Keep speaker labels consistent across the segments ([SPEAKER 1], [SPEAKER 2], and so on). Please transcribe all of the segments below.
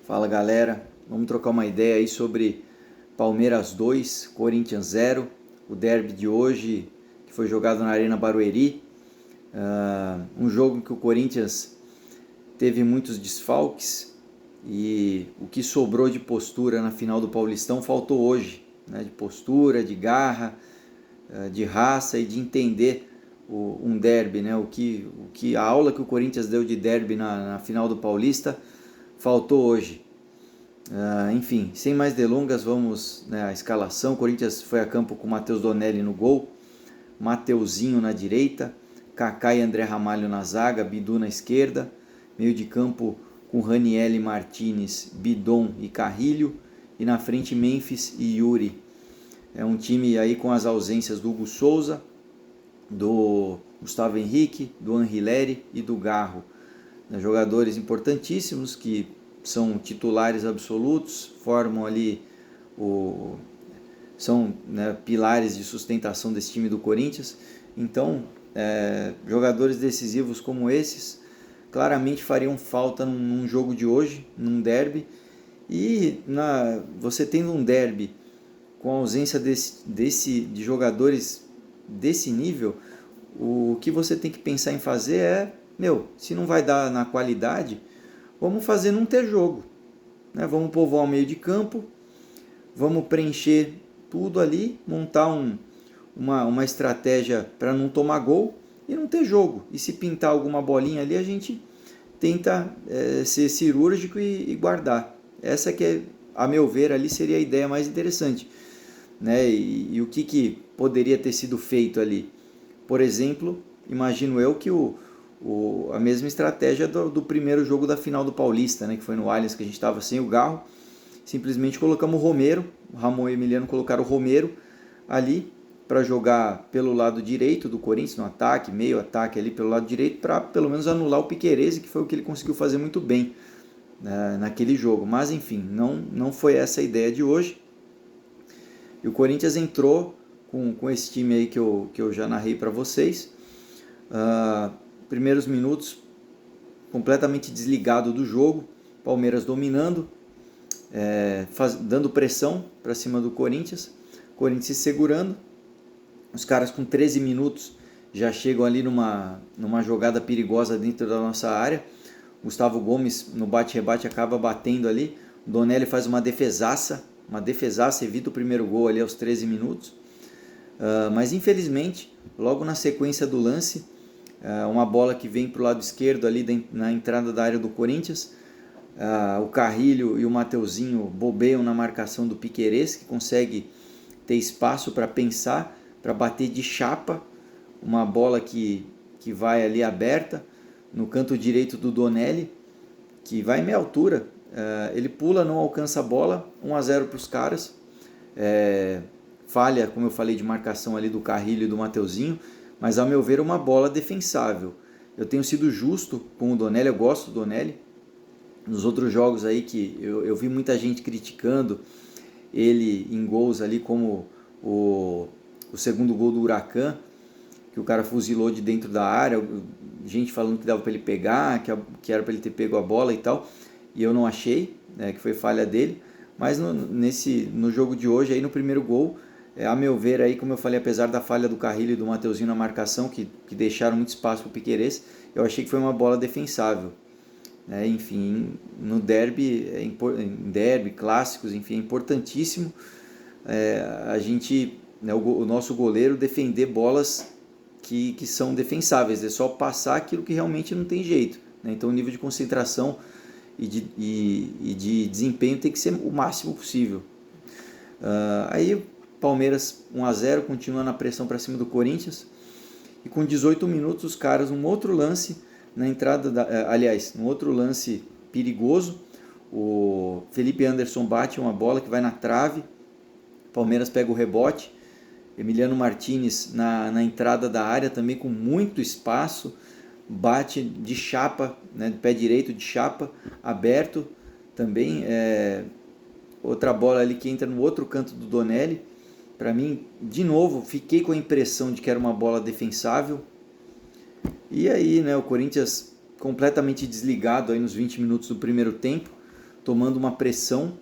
[SPEAKER 1] Fala galera, vamos trocar uma ideia aí sobre Palmeiras 2, Corinthians 0, o derby de hoje que foi jogado na Arena Barueri. Um jogo em que o Corinthians teve muitos desfalques e o que sobrou de postura na final do Paulistão faltou hoje, né? De postura, de garra, de raça e de entender um derby, né? A aula que o Corinthians deu de derby na final do Paulista faltou hoje. Enfim, sem mais delongas, vamos, né, à escalação. O Corinthians foi a campo com Matheus Donelli no gol, Mateuzinho na direita, Kaká e André Ramalho na zaga, Bidu na esquerda, meio de campo com Raniel Martinez, Bidon e Carrilho, e na frente Memphis e Yuri. É um time aí com as ausências do Hugo Souza, do Gustavo Henrique, do Anrileri e do Garro. Jogadores importantíssimos que são titulares absolutos, formam ali são, né, pilares de sustentação desse time do Corinthians. Então, jogadores decisivos como esses claramente fariam falta num jogo de hoje, num derby. E você tendo um derby com a ausência de jogadores desse nível, o que você tem que pensar em fazer é, se não vai dar na qualidade, vamos fazer não ter jogo, né? Vamos povoar o meio de campo, vamos preencher tudo ali, montar uma estratégia para não tomar gol e não ter jogo. E se pintar alguma bolinha ali, a gente tenta ser cirúrgico e guardar. Essa que, a meu ver, ali seria a ideia mais interessante, né? E o que poderia ter sido feito ali? Por exemplo, imagino eu que a mesma estratégia do primeiro jogo da final do Paulista, né, que foi no Allianz, que a gente estava sem o Garro, simplesmente colocamos o Romero, o Ramon e o Emiliano colocaram o Romero ali para jogar pelo lado direito do Corinthians, no ataque, meio ataque ali pelo lado direito, para pelo menos anular o Piquerez, que foi o que ele conseguiu fazer muito bem naquele jogo. Mas enfim, não foi essa a ideia de hoje. E o Corinthians entrou com esse time aí que eu já narrei para vocês. Primeiros minutos completamente desligado do jogo, Palmeiras dominando, dando pressão para cima do Corinthians se segurando, os caras com 13 minutos já chegam ali numa jogada perigosa dentro da nossa área. Gustavo Gomes no bate-rebate acaba batendo ali, o Donelli faz uma defesaça, evita o primeiro gol ali aos 13 minutos, mas infelizmente logo na sequência do lance, uma bola que vem para o lado esquerdo ali na entrada da área do Corinthians, o Carrilho e o Mateuzinho bobeiam na marcação do Piquerez, que consegue ter espaço para pensar, para bater de chapa, uma bola que vai ali aberta no canto direito do Donelli, que vai em meia altura, ele pula, não alcança a bola, 1-0 para os caras, falha, como eu falei, de marcação ali do Carrilho e do Mateuzinho, mas ao meu ver uma bola defensável. Eu tenho sido justo com o Donelli, eu gosto do Donelli. Nos outros jogos aí que eu vi muita gente criticando ele em gols ali, como o segundo gol do Huracan, que o cara fuzilou de dentro da área, gente falando que dava para ele pegar, que era para ele ter pego a bola e tal, e eu não achei, né, que foi falha dele. Mas no jogo de hoje, aí no primeiro gol, a meu ver, aí, como eu falei, apesar da falha do Carrilho e do Mateuzinho na marcação, que deixaram muito espaço para o Piquerez, eu achei que foi uma bola defensável. Enfim, no derby, em derby, clássicos, enfim, é importantíssimo a gente, né, o nosso goleiro defender bolas que são defensáveis, é só passar aquilo que realmente não tem jeito, né? Então o nível de concentração e de desempenho tem que ser o máximo possível. Aí Palmeiras 1-0, continua na pressão para cima do Corinthians, e com 18 minutos os caras, um outro lance na entrada, num outro lance perigoso, o Felipe Anderson bate uma bola que vai na trave, Palmeiras pega o rebote, Emiliano Martinez na entrada da área também com muito espaço, bate de chapa, né, de pé direito de chapa, aberto também, outra bola ali que entra no outro canto do Donelli. Para mim, de novo, fiquei com a impressão de que era uma bola defensável. E aí, né, o Corinthians completamente desligado aí nos 20 minutos do primeiro tempo, tomando uma pressão,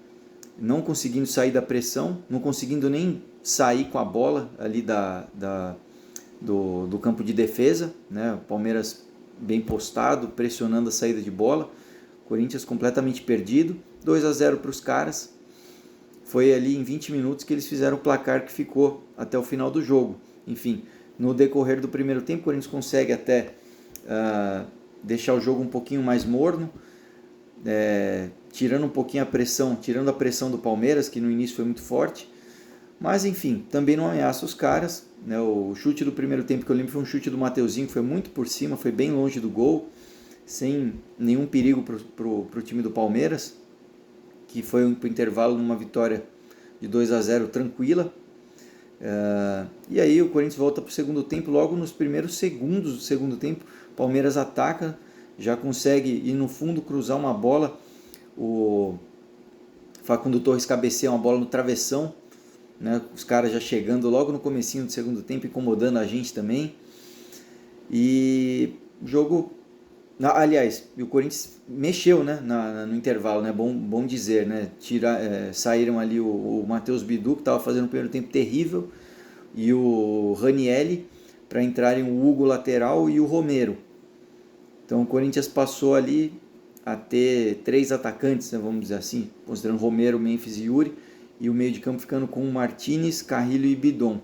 [SPEAKER 1] não conseguindo sair da pressão, não conseguindo nem sair com a bola ali do campo de defesa, né? O Palmeiras bem postado, pressionando a saída de bola, Corinthians completamente perdido, 2-0 para os caras. Foi ali em 20 minutos que eles fizeram o placar que ficou até o final do jogo. Enfim, no decorrer do primeiro tempo, o Corinthians consegue até deixar o jogo um pouquinho mais morno, tirando um pouquinho a pressão, tirando a pressão do Palmeiras, que no início foi muito forte. Mas enfim, também não ameaça os caras, né? O chute do primeiro tempo que eu lembro foi um chute do Mateuzinho, que foi muito por cima, foi bem longe do gol, sem nenhum perigo para o time do Palmeiras, que foi um intervalo numa vitória de 2-0 tranquila. E aí o Corinthians volta para o segundo tempo, logo nos primeiros segundos do segundo tempo, o Palmeiras ataca, já consegue ir no fundo, cruzar uma bola, o Facundo Torres cabeceia uma bola no travessão, né? Os caras já chegando logo no comecinho do segundo tempo, incomodando a gente também. E o jogo... Aliás, o Corinthians mexeu, né, no intervalo, né, bom dizer, né, saíram ali o Matheus Bidu, que estava fazendo um primeiro tempo terrível, e o Ranielli, para entrarem o Hugo lateral e o Romero. Então o Corinthians passou ali a ter 3 atacantes, né, vamos dizer assim, considerando Romero, Memphis e Yuri, e o meio de campo ficando com Martinez, Carrilho e Bidon.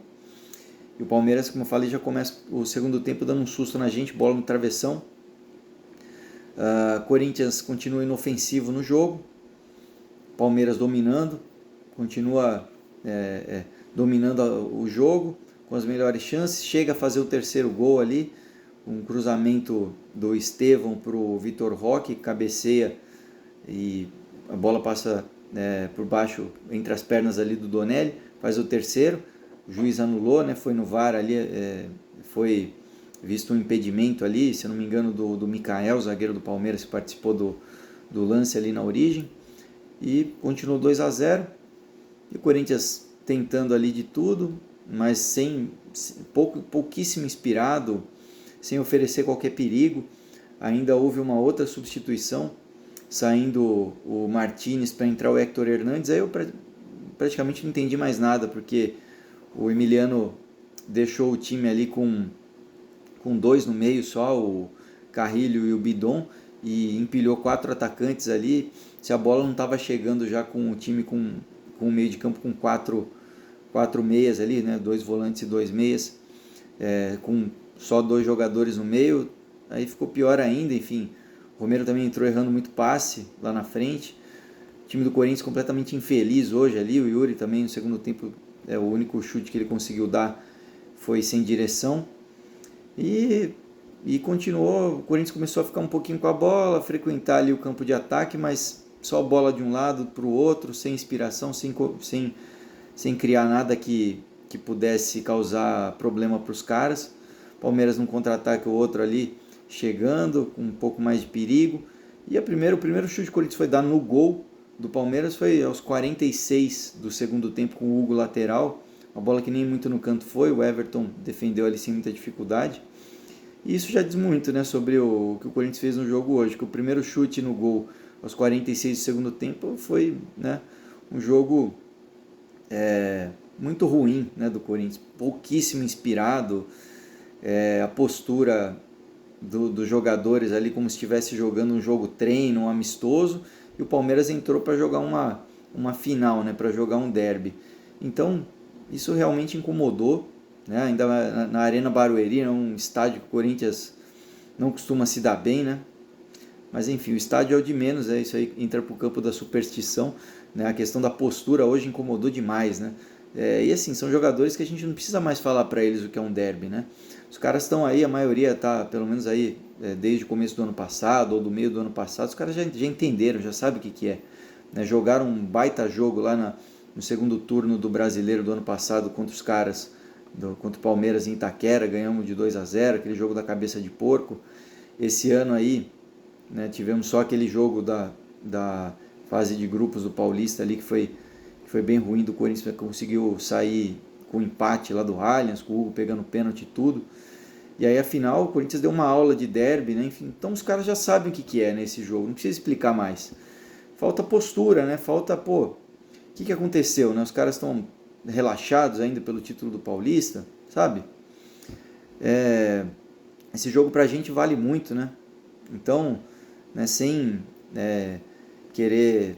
[SPEAKER 1] E o Palmeiras, como eu falei, já começa o segundo tempo dando um susto na gente, bola no travessão. Corinthians continua inofensivo no jogo, Palmeiras dominando, continua dominando o jogo com as melhores chances, chega a fazer o terceiro gol ali, um cruzamento do Estevão para o Vitor Roque, cabeceia e a bola passa por baixo, entre as pernas ali do Donelli, faz o terceiro, o juiz anulou, né, foi no VAR ali, foi visto um impedimento ali, se eu não me engano, do Mikael, zagueiro do Palmeiras, que participou do lance ali na origem, e continuou 2-0, e o Corinthians tentando ali de tudo, mas pouquíssimo inspirado, sem oferecer qualquer perigo. Ainda houve uma outra substituição, saindo o Martinez para entrar o Héctor Hernandes. Aí eu praticamente não entendi mais nada, porque o Emiliano deixou o time ali com 2 no meio só, o Carrilho e o Bidon, e empilhou 4 atacantes ali. Se a bola não estava chegando já com o time com o meio de campo com 4 meias ali, né, 2 volantes e 2 meias, com só 2 jogadores no meio, aí ficou pior ainda. Enfim, o Romero também entrou errando muito passe lá na frente. O time do Corinthians completamente infeliz hoje ali, o Yuri também no segundo tempo, o único chute que ele conseguiu dar foi sem direção. E continuou, o Corinthians começou a ficar um pouquinho com a bola, frequentar ali o campo de ataque, mas só bola de um lado para o outro, sem inspiração, sem criar nada que pudesse causar problema para os caras. Palmeiras num contra-ataque, o outro ali chegando, com um pouco mais de perigo. E o primeiro chute do Corinthians foi dar no gol do Palmeiras, foi aos 46 do segundo tempo, com o Hugo lateral. Uma bola que nem muito no canto foi, o Everton defendeu ali sem muita dificuldade. E isso já diz muito, né, sobre o que o Corinthians fez no jogo hoje, que o primeiro chute no gol aos 46 do segundo tempo foi, né, um jogo muito ruim, né, do Corinthians, pouquíssimo inspirado, a postura dos jogadores ali como se estivesse jogando um jogo treino, um amistoso, e o Palmeiras entrou para jogar uma final, né, para jogar um derby. Então isso realmente incomodou, né? Ainda na Arena Barueri, um estádio que o Corinthians não costuma se dar bem, né? Mas enfim, o estádio é o de menos, isso aí entra para o campo da superstição, né? A questão da postura hoje incomodou demais, né? E assim, são jogadores que a gente não precisa mais falar para eles o que é um derby, né? Os caras estão aí, a maioria está pelo menos aí desde o começo do ano passado ou do meio do ano passado, os caras já entenderam, já sabem o que é, né? Jogaram um baita jogo lá no segundo turno do Brasileiro do ano passado contra os caras, contra o Palmeiras em Itaquera, ganhamos de 2-0, aquele jogo da cabeça de porco. Esse ano aí, né, tivemos só aquele jogo da fase de grupos do Paulista ali, que foi bem ruim do Corinthians, conseguiu sair com empate lá do Allianz, com o Hugo pegando pênalti e tudo. E aí, afinal, o Corinthians deu uma aula de derby, né? Enfim, então os caras já sabem o que é nesse jogo, não precisa explicar mais. falta postura, né? Falta, pô, o que aconteceu, né? Os caras estão relaxados ainda pelo título do Paulista, sabe? Esse jogo pra gente vale muito, né? Então, né, sem querer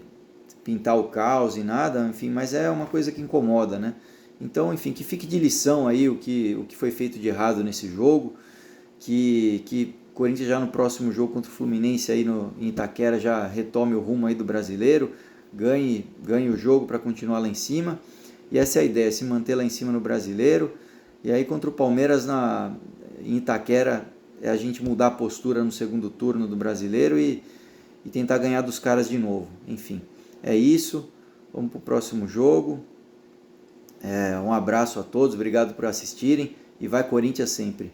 [SPEAKER 1] pintar o caos e nada, enfim, mas é uma coisa que incomoda, né? Então, enfim, que fique de lição aí o que foi feito de errado nesse jogo, que o Corinthians já no próximo jogo contra o Fluminense aí em Itaquera já retome o rumo aí do brasileiro, ganhe o jogo para continuar lá em cima. E essa é a ideia, se manter lá em cima no brasileiro. E aí contra o Palmeiras em Itaquera é a gente mudar a postura no segundo turno do brasileiro e tentar ganhar dos caras de novo. Enfim, é isso. Vamos para o próximo jogo. Um abraço a todos, obrigado por assistirem e vai Corinthians sempre.